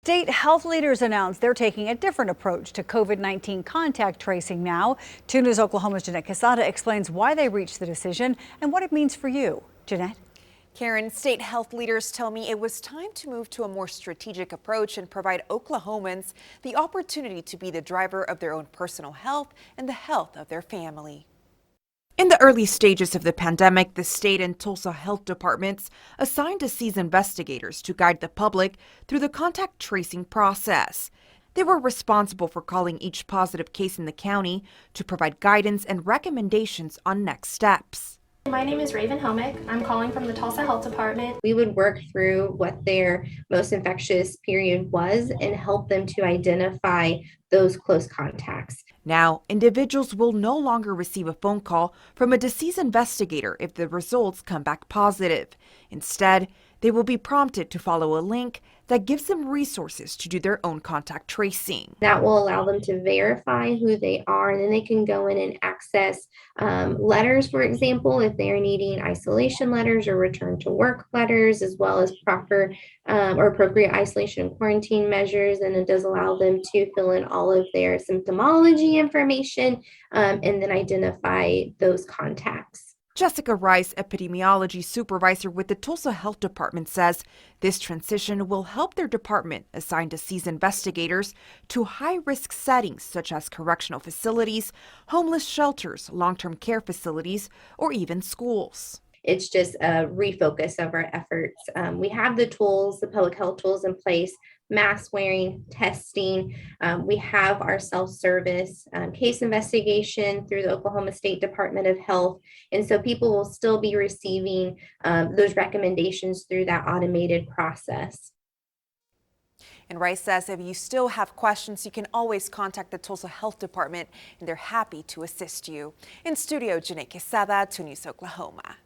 State health leaders announced they're taking a different approach to COVID-19 contact tracing now. 2 News Oklahoma's Jeanette Quesada explains why they reached the decision and what it means for you. Jeanette? Karen, state health leaders tell me it was time to move to a more strategic approach and provide Oklahomans the opportunity to be the driver of their own personal health and the health of their family. In the early stages of the pandemic, the state and Tulsa health departments assigned disease investigators to guide the public through the contact tracing process. They were responsible for calling each positive case in the county to provide guidance and recommendations on next steps. My name is Raven Helmick. I'm calling from the Tulsa Health Department. We would work through what their most infectious period was and help them to identify those close contacts. Now, individuals will no longer receive a phone call from a disease investigator if the results come back positive. Instead, they will be prompted to follow a link that gives them resources to do their own contact tracing. That will allow them to verify who they are, and then they can go in and access letters, for example, if they're needing isolation letters or return to work letters, as well as proper or appropriate isolation and quarantine measures. And it does allow them to fill in all of their symptomology information and then identify those contacts. Jessica Rice, epidemiology supervisor with the Tulsa Health Department, says this transition will help their department assign disease investigators to high-risk settings such as correctional facilities, homeless shelters, long-term care facilities, or even schools. It's just a refocus of our efforts. We have the tools, the public health tools in place, mask wearing, testing. We have our self-service case investigation through the Oklahoma State Department of Health. And so people will still be receiving those recommendations through that automated process. And Rice says if you still have questions, you can always contact the Tulsa Health Department, and they're happy to assist you. In studio, Jeanette Quesada, 2 News Oklahoma.